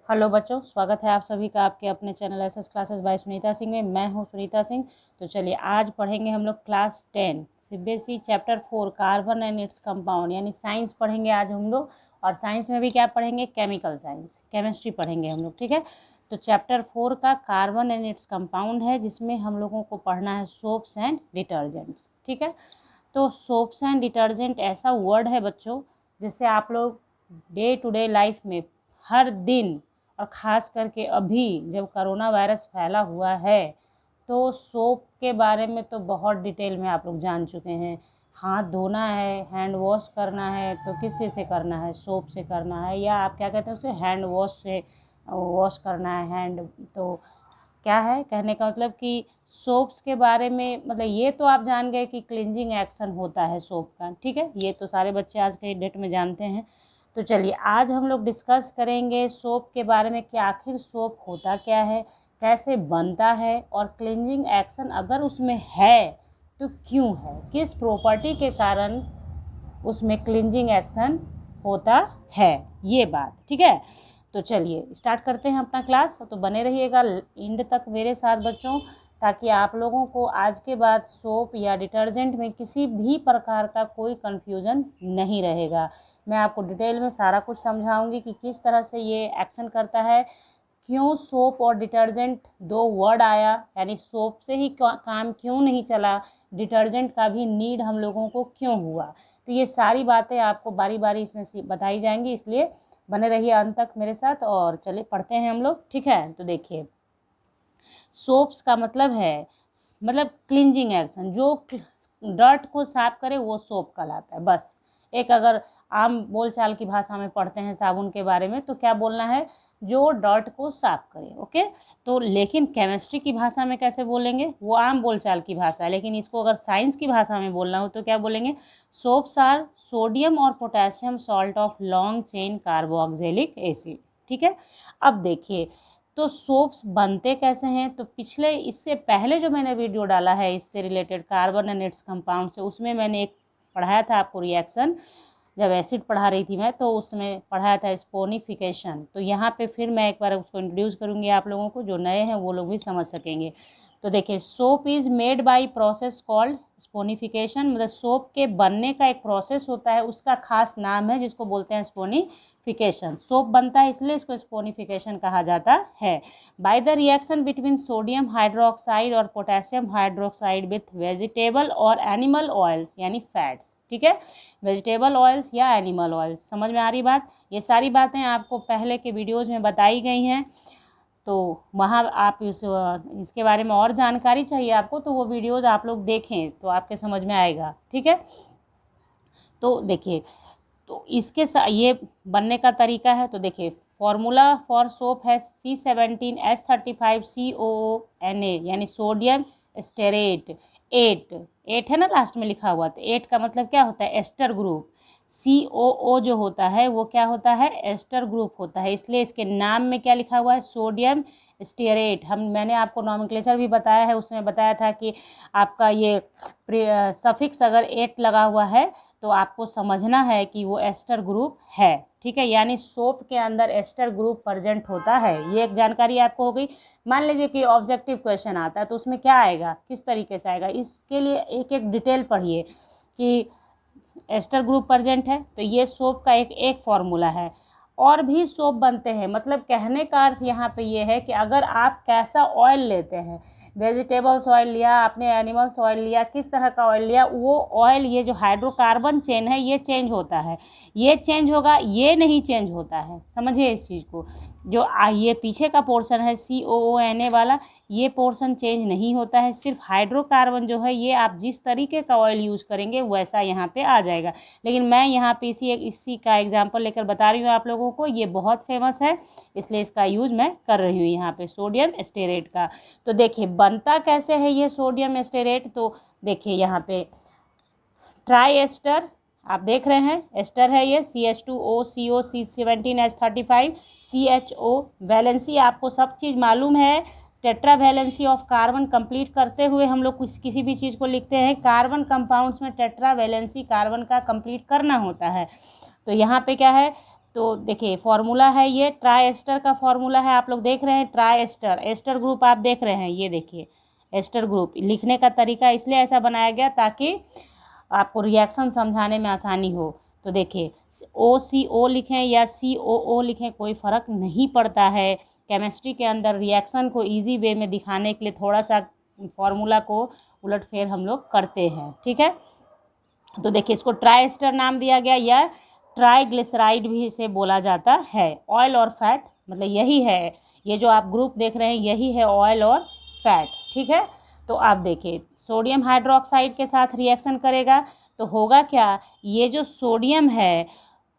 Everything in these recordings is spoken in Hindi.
हेलो बच्चों, स्वागत है आप सभी का आपके अपने channel SS classes bye Sunita Singh में। मैं हूं सुनीता सिंह। तो चलिए आज पढ़ेंगे हम लोग class 10 CBSE chapter 4 carbon and its compound, यानी साइंस पढ़ेंगे आज हम लोग। और साइंस में भी क्या पढ़ेंगे? केमिकल साइंस, केमिस्ट्री पढ़ेंगे हम लोग। ठीक है, तो चैप्टर 4 का कार्बन एंड इट्स कंपाउंड है, जिसमें हम लोगों को पढ़ना है सोप्स एंड डिटर्जेंट्स। ठीक है, तो सोप्स एंड डिटर्जेंट ऐसा वर्ड है बच्चों, जिससे आप लोग डे टू डे लाइफ में हर दिन, और ख़ास करके अभी जब कोरोना वायरस फैला हुआ है, तो सोप के बारे में तो बहुत डिटेल में आप लोग जान चुके हैं। हाथ धोना है, हैंड वॉश करना है, तो किस चीज़ से करना है? सोप से करना है, या आप क्या कहते हैं उसे, हैंड वॉश से वॉश करना है हैंड। तो क्या है कहने का मतलब कि सोप्स के बारे में, मतलब ये तो आप जान गए कि क्लींजिंग एक्शन होता है सोप का। ठीक है, ये तो सारे बच्चे आज के डेट में जानते हैं। तो चलिए आज हम लोग डिस्कस करेंगे सोप के बारे में कि आखिर सोप होता क्या है, कैसे बनता है, और क्लींजिंग एक्शन अगर उसमें है तो क्यों है, किस प्रॉपर्टी के कारण उसमें क्लींजिंग एक्शन होता है, ये बात। ठीक है, तो चलिए स्टार्ट करते हैं अपना क्लास। तो बने रहिएगा एंड तक मेरे साथ बच्चों, ताकि आप लोगों को आज के बाद सोप या डिटर्जेंट में किसी भी प्रकार का कोई कन्फ्यूज़न नहीं रहेगा। मैं आपको डिटेल में सारा कुछ समझाऊंगी कि किस तरह से ये एक्शन करता है, क्यों सोप और डिटर्जेंट दो वर्ड आया, यानी सोप से ही काम क्यों नहीं चला, डिटर्जेंट का भी नीड हम लोगों को क्यों हुआ। तो ये सारी बातें आपको बारी बारी इसमें बताई जाएंगी, इसलिए बने रहिए अंत तक मेरे साथ। और चलिए पढ़ते हैं हम लोग। ठीक है, तो देखिए सोप्स का मतलब है, मतलब क्लींजिंग एक्शन, जो डर्ट को साफ करे वो सोप कहलाता है। बस एक अगर आम बोलचाल की भाषा में पढ़ते हैं साबुन के बारे में, तो क्या बोलना है? जो डर्ट को साफ करे। ओके, तो लेकिन केमिस्ट्री की भाषा में कैसे बोलेंगे? वो आम बोलचाल की भाषा है, लेकिन इसको अगर साइंस की भाषा में बोलना हो तो क्या बोलेंगे? सोप्स आर सोडियम और potassium salt of long chain carboxylic acid. ठीक है, अब देखिए तो सोप्स बनते कैसे हैं। तो पिछले, इससे पहले जो मैंने वीडियो डाला है इससे related carbon and its compound से, उसमें मैंने एक पढ़ाया था आपको रिएक्शन, जब एसिड पढ़ा रही थी मैं, तो उसमें पढ़ाया था स्पोनिफिकेशन। तो यहाँ पे फिर मैं एक बार उसको इंट्रोड्यूस करूँगी आप लोगों को, जो नए हैं वो लोग भी समझ सकेंगे। तो देखिए soap is made by process called saponification, मतलब सोप के बनने का एक प्रोसेस होता है, उसका खास नाम है जिसको बोलते हैं स्पोनिफिकेशन। सोप बनता है इसलिए इसको स्पोनिफिकेशन कहा जाता है। By the reaction between sodium hydroxide और पोटेशियम हाइड्रोक्साइड विथ वेजिटेबल और एनिमल ऑयल्स, यानी फैट्स। ठीक है, वेजिटेबल ऑयल्स या एनिमल ऑयल्स, समझ में आ रही बात? ये सारी बातें आपको पहले के वीडियोज़ में बताई गई हैं, तो वहाँ आप इसके बारे में और जानकारी चाहिए आपको तो वो वीडियोज़ आप लोग देखें तो आपके समझ में आएगा। ठीक है, तो देखिए तो इसके ये बनने का तरीका है। तो देखिए फॉर्मूला फॉर सोप है C17H35COONA, यानी सोडियम स्टेरेट 8 है ना लास्ट में लिखा हुआ। तो 8 का मतलब क्या होता है? Ester group. COO जो होता है वो क्या होता है? एस्टर ग्रुप होता है, इसलिए इसके नाम में क्या लिखा हुआ है? Sodium stearate. मैंने आपको नॉमेनक्लेचर भी बताया है, उसमें बताया था कि आपका ये सफिक्स अगर 8 लगा हुआ है तो आपको समझना है कि वो एस्टर ग्रुप है। ठीक है, यानी सोप के अंदर एस्टर ग्रुप प्रेजेंट होता है, ये एक जानकारी आपको हो गई। मान लीजिए कि ऑब्जेक्टिव क्वेश्चन आता है तो उसमें क्या आएगा, किस तरीके से आएगा, इसके लिए एक एक डिटेल पढ़िए कि एस्टर ग्रुप प्रेजेंट है। तो ये सोप का एक फॉर्मूला है। और भी सोप बनते हैं, मतलब कहने का अर्थ यहाँ पे ये है कि अगर आप कैसा ऑयल लेते हैं, वेजिटेबल्स ऑयल लिया आपने, एनिमल्स ऑयल लिया, किस तरह का ऑयल लिया, वो ऑयल, ये जो हाइड्रोकार्बन चेन है ये चेंज होता है, ये चेंज होगा, ये नहीं चेंज होता है। समझिए इस चीज़ को, जो ये पीछे का पोर्शन है COONA वाला, ये पोर्शन चेंज नहीं होता है। सिर्फ हाइड्रोकार्बन जो है ये आप जिस तरीके का ऑयल यूज़ करेंगे वैसा यहाँ पे आ जाएगा। लेकिन मैं यहाँ पे इसी का एग्जांपल लेकर बता रही हूँ आप लोगों को, ये बहुत फेमस है इसलिए इसका यूज़ मैं कर रही हूँ यहाँ पे, सोडियम स्टेरेट का। तो देखिए बनता कैसे है ये सोडियम स्टेरेट। तो देखिए यहाँ पे ट्राई एस्टर आप देख रहे हैं, एस्टर है ये CH2O CO C17H35 CHO। Valency आपको सब चीज़ मालूम है, tetra valency of carbon complete करते हुए हम लोग किसी भी चीज़ को लिखते हैं, कार्बन कंपाउंड्स में टेट्रा वैलेंसी कार्बन का कंप्लीट करना होता है। तो यहाँ पे क्या है? तो देखिए फॉर्मूला है ये, ट्राई एस्टर का फॉर्मूला है, आप लोग देख रहे हैं ट्राई एस्टर, एस्टर ग्रुप आप देख रहे हैं, ये देखिए एस्टर ग्रुप। लिखने का तरीका इसलिए ऐसा बनाया गया ताकि आपको रिएक्शन समझाने में आसानी हो। तो देखिए OCO लिखें या COO लिखें, कोई फ़र्क नहीं पड़ता है। केमिस्ट्री के अंदर रिएक्शन को इजी वे में दिखाने के लिए थोड़ा सा फॉर्मूला को उलटफेर हम लोग करते हैं, ठीक है। तो देखिए इसको ट्राई एस्टर नाम दिया गया या ट्राइग्लिसराइड भी इसे बोला जाता है। ऑयल और फैट मतलब यही है, ये जो आप ग्रुप देख रहे हैं यही है ऑयल और फैट, ठीक है। तो आप देखिए सोडियम हाइड्रोक्साइड के साथ रिएक्शन करेगा तो होगा क्या, ये जो सोडियम है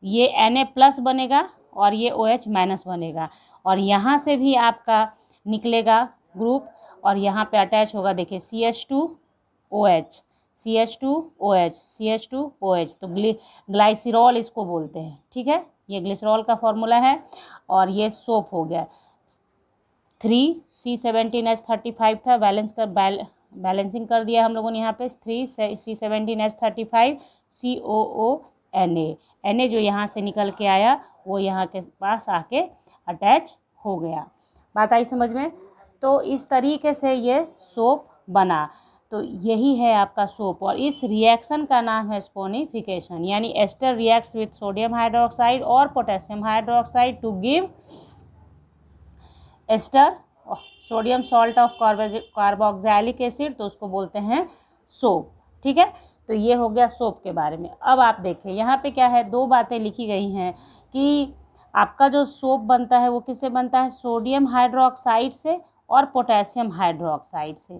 ये Na+ बनेगा और ये OH- बनेगा, और यहाँ से भी आपका निकलेगा ग्रुप और यहाँ पे अटैच होगा, देखिए CH2OH, CH2OH, CH2OH, तो ग्लाइसिरॉल इसको बोलते हैं, ठीक है। ये ग्लिसरॉल का फॉर्मूला है। और ये सोप हो गया, 3C17H35 था, बैलेंसिंग कर दिया हम लोगों ने यहाँ पे, 3C17H35 COONA, Na जो यहाँ से निकल के आया वो यहाँ के पास आके अटैच हो गया। बात आई समझ में। तो इस तरीके से ये सोप बना। तो यही है आपका सोप, और इस रिएक्शन का नाम है स्पोनिफिकेशन, यानी ester reacts with sodium hydroxide और potassium hydroxide to give ester sodium salt of carboxylic acid, तो उसको बोलते हैं सोप, ठीक है। तो ये हो गया सोप के बारे में। अब आप देखिए यहाँ पे क्या है, दो बातें लिखी गई हैं कि आपका जो सोप बनता है वो किससे बनता है, सोडियम हाइड्रोक्साइड से और पोटेशियम हाइड्रोक्साइड से।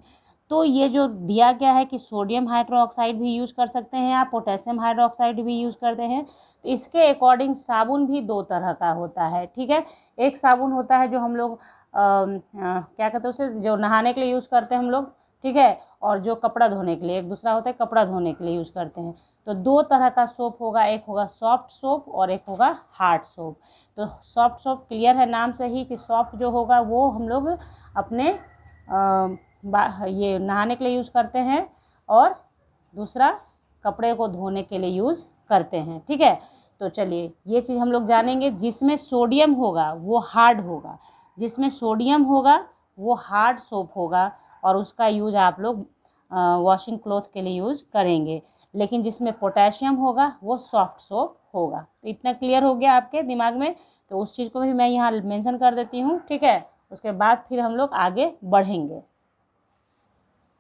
तो ये जो दिया गया है कि सोडियम हाइड्रोक्साइड भी यूज़ कर सकते हैं आप, पोटेशियम हाइड्रोक्साइड भी यूज़ करते हैं। तो इसके अकॉर्डिंग साबुन भी दो तरह का होता है, ठीक है। एक साबुन होता है जो हम लोग क्या कहते हैं उसे, जो नहाने के लिए यूज़ करते हैं हम लोग, ठीक है, और जो कपड़ा धोने के लिए, एक दूसरा होता है कपड़ा धोने के लिए यूज़ करते हैं। तो दो तरह का सोप होगा, एक होगा सॉफ्ट सोप और एक होगा हार्ड सोप। तो सॉफ्ट सोप क्लियर है नाम से ही कि सॉफ्ट जो होगा वो हम लोग अपने ये नहाने के लिए यूज़ करते हैं, और दूसरा कपड़े को धोने के लिए यूज़ करते हैं, ठीक है। तो चलिए ये चीज़ हम लोग जानेंगे। जिसमें सोडियम होगा वो हार्ड होगा, जिसमें सोडियम होगा वो हार्ड सोप होगा, और उसका यूज आप लोग वॉशिंग क्लॉथ के लिए यूज़ करेंगे। लेकिन जिसमें पोटेशियम होगा वो सॉफ्ट सोप होगा। तो इतना क्लियर हो गया आपके दिमाग में। तो उस चीज़ को भी मैं यहाँ मेंशन कर देती हूँ, ठीक है। उसके बाद फिर हम लोग आगे बढ़ेंगे।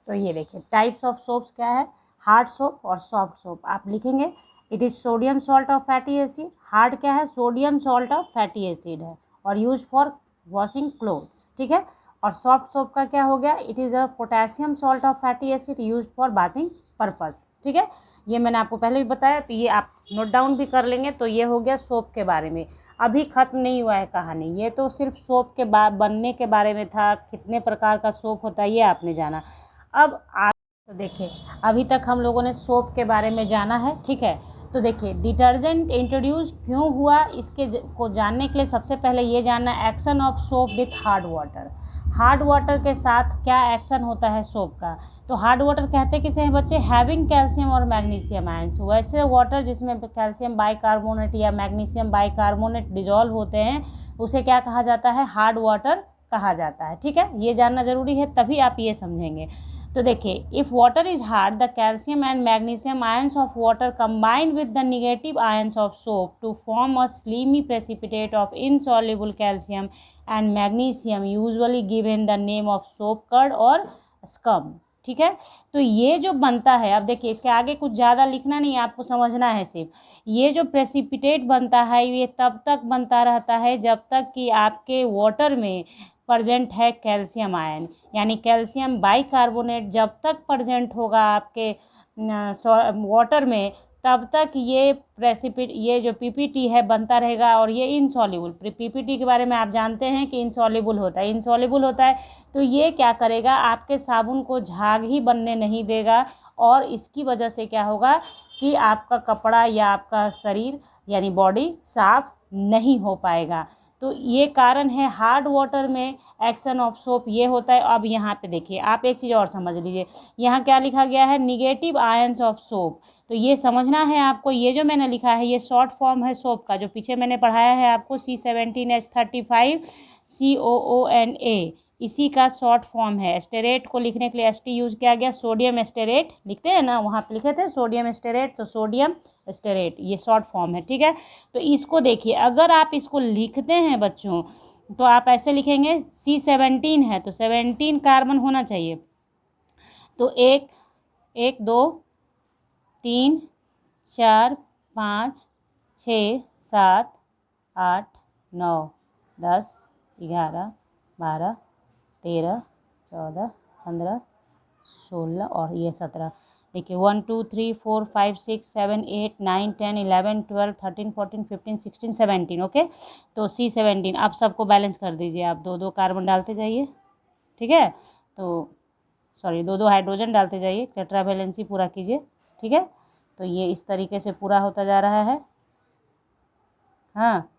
तो ये देखिए टाइप्स ऑफ सोप्स क्या है, हार्ड सोप और सॉफ्ट सोप। आप लिखेंगे it is sodium salt of fatty acid. Hard क्या है, sodium salt of fatty acid है और यूज फॉर वॉशिंग क्लोथ्स, ठीक है। और सॉफ्ट सोप का क्या हो गया, it is a potassium salt of fatty acid use for bathing purpose, ठीक है। ये मैंने आपको पहले भी बताया, तो ये आप नोट डाउन भी कर लेंगे। तो ये हो गया सोप के बारे में। अभी ख़त्म नहीं हुआ है कहानी, ये तो सिर्फ सोप के बनने के बारे में था, कितने प्रकार का सोप होता है ये आपने जाना। अब तो देखिए अभी तक हम लोगों ने सोप के बारे में जाना है, ठीक है। तो देखिए डिटर्जेंट इंट्रोड्यूस क्यों हुआ, इसके को जानने के लिए सबसे पहले ये जानना action of soap with hard water. Hard water के साथ क्या एक्शन होता है सोप का। तो हार्ड वाटर कहते किसे हैं बच्चे, हैविंग कैल्शियम और मैग्नीशियम आयंस। वैसे वाटर जिसमें कैल्शियम बाइकार्बोनेट या मैग्नीशियम बाइकार्बोनेट डिजॉल्व होते हैं उसे क्या कहा जाता है, हार्ड वाटर कहा जाता है, ठीक है। ये जानना ज़रूरी है, तभी आप ये समझेंगे। तो देखिए if water is hard the calcium and magnesium ions of water combined with the negative ions of soap to form a slimy precipitate of insoluble calcium and magnesium usually given the name of soap curd और स्कम, ठीक है। तो ये जो बनता है, अब देखिए इसके आगे कुछ ज़्यादा लिखना नहीं है, आपको समझना है सिर्फ। ये जो प्रेसिपिटेट बनता है ये तब तक बनता रहता है जब तक कि आपके वाटर में प्रजेंट है कैल्शियम आयन, यानी कैल्शियम बाइकार्बोनेट जब तक प्रजेंट होगा आपके वाटर में तब तक ये जो पीपीटी है बनता रहेगा, और ये इनसॉल्युबल। पीपीटी के बारे में आप जानते हैं कि इनसॉल्युबल होता है। तो ये क्या करेगा, आपके साबुन को झाग ही बनने नहीं देगा, और इसकी वजह से क्या होगा कि आपका कपड़ा या आपका शरीर यानी बॉडी साफ नहीं हो पाएगा। तो ये कारण है हार्ड वाटर में एक्शन ऑफ सोप ये होता है। अब यहाँ पे देखिए, आप एक चीज़ और समझ लीजिए, यहाँ क्या लिखा गया है, निगेटिव आयंस ऑफ सोप। तो ये समझना है आपको, ये जो मैंने लिखा है ये शॉर्ट फॉर्म है सोप का, जो पीछे मैंने पढ़ाया है आपको C17H35 COONA, इसी का शॉर्ट फॉर्म है। स्टेरेट को लिखने के लिए ST यूज किया गया, सोडियम स्टेरेट लिखते हैं ना, वहाँ पे लिखे थे सोडियम स्टेरेट, तो सोडियम स्टेरेट ये शॉर्ट फॉर्म है, ठीक है। तो इसको देखिए, अगर आप इसको लिखते हैं बच्चों तो आप ऐसे लिखेंगे, C17 है तो 17 कार्बन होना चाहिए, तो 1 1 2 3 4 5 6 7 8 9 10 11 12 13 14 15 16 और ये 17। देखिए 1 2 3 4 5 6 7 8 9 10 11 12 13 14 15 16 17, ओके। तो C17 आप सबको बैलेंस कर दीजिए, आप 2 2 कार्बन डालते जाइए, ठीक है। तो सॉरी 2 2 हाइड्रोजन डालते जाइए, टेट्रावैलेंसी पूरा कीजिए, ठीक है। तो ये इस तरीके से पूरा होता जा रहा है। हाँ,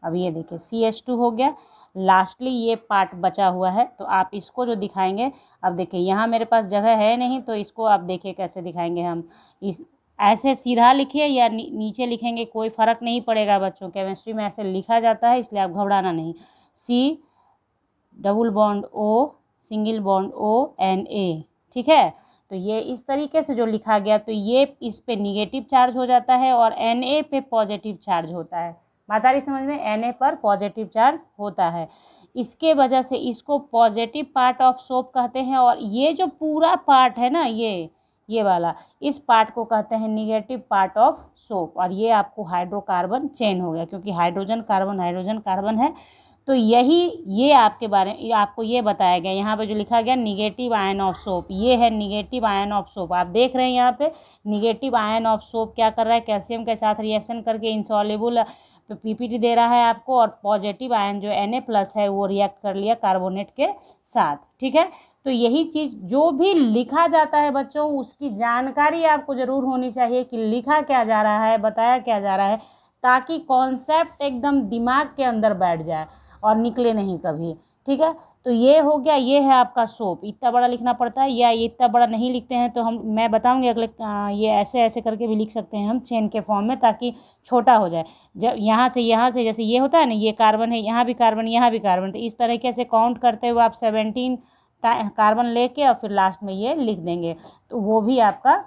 अब ये देखिए CH2 हो गया, लास्टली ये पार्ट बचा हुआ है, तो आप इसको जो दिखाएंगे, अब देखिए यहाँ मेरे पास जगह है नहीं, तो इसको आप देखिए कैसे दिखाएंगे हम, इस ऐसे सीधा लिखिए या नीचे लिखेंगे, कोई फ़र्क नहीं पड़ेगा बच्चों, केमिस्ट्री में ऐसे लिखा जाता है, इसलिए आप घबराना नहीं। C double bond O single bond ONA, ठीक है। तो ये इस तरीके से जो लिखा गया, तो ये इस पे निगेटिव चार्ज हो जाता है और Na पे पॉजिटिव चार्ज होता है। बात आ रही समझ में, Na पर पॉजिटिव चार्ज होता है, इसके वजह से इसको पॉजिटिव पार्ट ऑफ सोप कहते हैं। और ये जो पूरा पार्ट है ना, ये वाला, इस पार्ट को कहते हैं निगेटिव पार्ट ऑफ सोप। और ये आपको हाइड्रोकार्बन चेन हो गया, क्योंकि हाइड्रोजन कार्बन है। तो यही ये आपके बारे में आपको ये बताया गया, यहाँ पे जो लिखा गया निगेटिव आयन ऑफ सोप, ये है निगेटिव आयन ऑफ सोप। आप देख रहे हैं यहाँ पे निगेटिव आयन ऑफ सोप क्या कर रहा है, कैल्शियम के साथ रिएक्शन करके इनसॉल्युबल PPT दे रहा है आपको, और पॉजिटिव आयन जो Na+ है वो रिएक्ट कर लिया कार्बोनेट के साथ, ठीक है। तो यही चीज़ जो भी लिखा जाता है बच्चों, उसकी जानकारी आपको ज़रूर होनी चाहिए कि लिखा क्या जा रहा है, बताया क्या जा रहा है, ताकि कॉन्सेप्ट एकदम दिमाग के अंदर बैठ जाए और निकले नहीं कभी, ठीक है। तो ये हो गया, ये है आपका सोप, इतना बड़ा लिखना पड़ता है, या ये इतना बड़ा नहीं लिखते हैं तो मैं बताऊंगी अगले, ये ऐसे ऐसे करके भी लिख सकते हैं हम चेन के फॉर्म में, ताकि छोटा हो जाए। जब यहाँ से जैसे ये होता है ना, ये कार्बन है, यहाँ भी कार्बन, यहाँ भी कार्बन, तो इस तरीके से काउंट करते हुए आप 17 कार्बन लेके और फिर लास्ट में ये लिख देंगे, तो वो भी आपका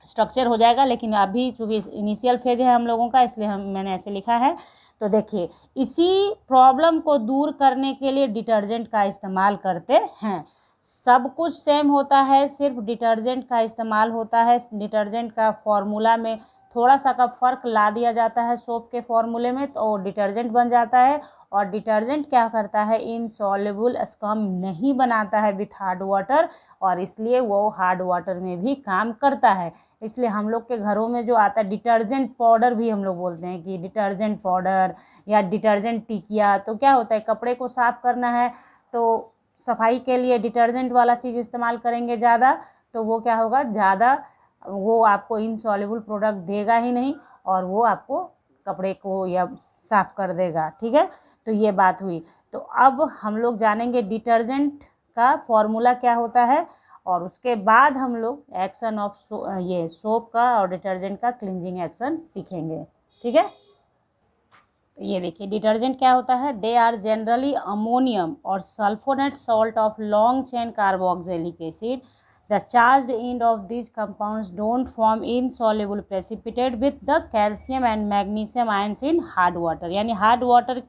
स्ट्रक्चर हो जाएगा। लेकिन अभी चूँकि इनिशियल फेज है हम लोगों का, इसलिए मैंने ऐसे लिखा है। तो देखिए, इसी प्रॉब्लम को दूर करने के लिए डिटर्जेंट का इस्तेमाल करते हैं। सब कुछ सेम होता है, सिर्फ डिटर्जेंट का इस्तेमाल होता है। डिटर्जेंट का फॉर्मूला में थोड़ा सा का फ़र्क ला दिया जाता है सोप के फॉर्मूले में, तो डिटर्जेंट बन जाता है। और डिटर्जेंट क्या करता है, इनसॉल्युबल स्कम नहीं बनाता है विथ हार्ड वाटर, और इसलिए वो हार्ड वाटर में भी काम करता है। इसलिए हम लोग के घरों में जो आता है डिटर्जेंट पाउडर, भी हम लोग बोलते हैं कि डिटर्जेंट पाउडर या डिटर्जेंट टिकिया, तो क्या होता है, कपड़े को साफ़ करना है तो सफाई के लिए डिटर्जेंट वाला चीज़ इस्तेमाल करेंगे ज़्यादा, तो वो क्या होगा, ज़्यादा वो आपको इनसॉल्युबल प्रोडक्ट देगा ही नहीं, और वो आपको कपड़े को या साफ़ कर देगा, ठीक है। तो ये बात हुई। तो अब हम लोग जानेंगे डिटर्जेंट का फॉर्मूला क्या होता है, और उसके बाद हम लोग एक्शन ऑफ ये सोप का और डिटर्जेंट का क्लिनजिंग एक्शन सीखेंगे, ठीक है। तो ये देखिए डिटर्जेंट क्या होता है, दे आर जनरली अमोनियम और sulphonate salt of long chain carboxylic acid. The charged end of these compounds don't form insoluble precipitate with the calcium and magnesium ions in hard water। यानी हार्ड वाटर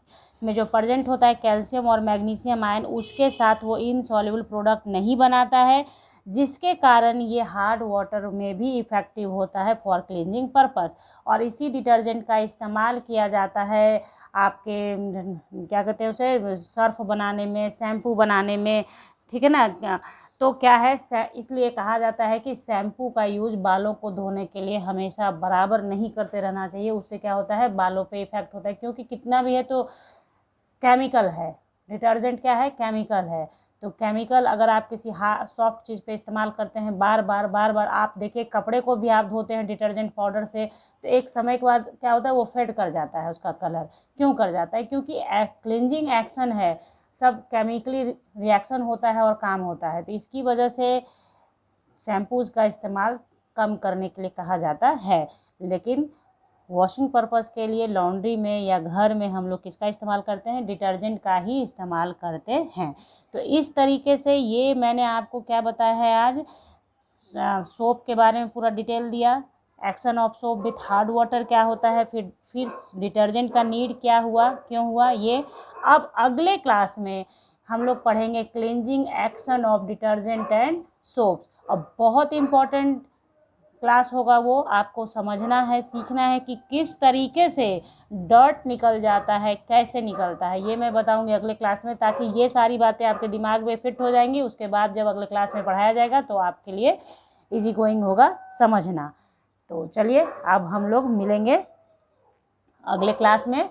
में जो प्रेजेंट होता है कैल्शियम और मैग्नीशियम आयन, उसके साथ वो इनसॉल्युबल प्रोडक्ट नहीं बनाता है, जिसके कारण ये हार्ड वाटर में भी इफ़ेक्टिव होता है फॉर क्लींजिंग पर्पस। और इसी डिटर्जेंट का इस्तेमाल किया जाता है आपके क्या कहते हैं उसे, सर्फ बनाने में, शैम्पू बनाने में, ठीक है ना। तो क्या है, इसलिए कहा जाता है कि शैम्पू का यूज बालों को धोने के लिए हमेशा बराबर नहीं करते रहना चाहिए। उससे क्या होता है, बालों पे इफ़ेक्ट होता है, क्योंकि कितना भी है तो केमिकल है, डिटर्जेंट क्या है, केमिकल है। तो केमिकल अगर आप किसी सॉफ्ट चीज़ पे इस्तेमाल करते हैं बार बार आप देखिए कपड़े को भी आप धोते हैं डिटर्जेंट पाउडर से, तो एक समय के बाद क्या होता है वो फेड कर जाता है उसका कलर। क्यों कर जाता है? क्योंकि क्लिनजिंग एक्शन है, सब केमिकली रिएक्शन होता है और काम होता है, तो इसकी वजह से शैम्पूज़ का इस्तेमाल कम करने के लिए कहा जाता है। लेकिन वॉशिंग पर्पस के लिए लॉन्ड्री में या घर में हम लोग किसका इस्तेमाल करते हैं? डिटर्जेंट का ही इस्तेमाल करते हैं। तो इस तरीके से ये मैंने आपको क्या बताया है आज, सोप के बारे में पूरा डिटेल दिया, action of soap with hard water क्या होता है, फिर डिटर्जेंट का नीड क्या हुआ, क्यों हुआ ये। अब अगले क्लास में हम लोग पढ़ेंगे cleansing action of detergent and soaps. अब बहुत इम्पॉर्टेंट क्लास होगा वो, आपको समझना है, सीखना है कि किस तरीके से डर्ट निकल जाता है, कैसे निकलता है, ये मैं बताऊंगी अगले क्लास में, ताकि ये सारी बातें आपके दिमाग में फिट हो जाएंगी। उसके बाद जब अगले क्लास में पढ़ाया जाएगा तो आपके लिए इजी गोइंग होगा समझना। तो चलिए अब हम लोग मिलेंगे अगले क्लास में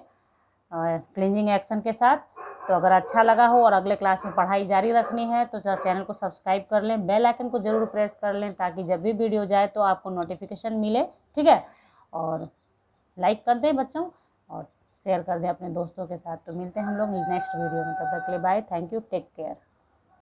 क्लींजिंग एक्शन के साथ। तो अगर अच्छा लगा हो और अगले क्लास में पढ़ाई जारी रखनी है तो चैनल को सब्सक्राइब कर लें, बेल आइकन को ज़रूर प्रेस कर लें, ताकि जब भी वीडियो जाए तो आपको नोटिफिकेशन मिले, ठीक है। और लाइक कर दें बच्चों और शेयर कर दें अपने दोस्तों के साथ। तो मिलते हैं हम लोग नेक्स्ट वीडियो में, तब तक के लिए bye, thank you, take care.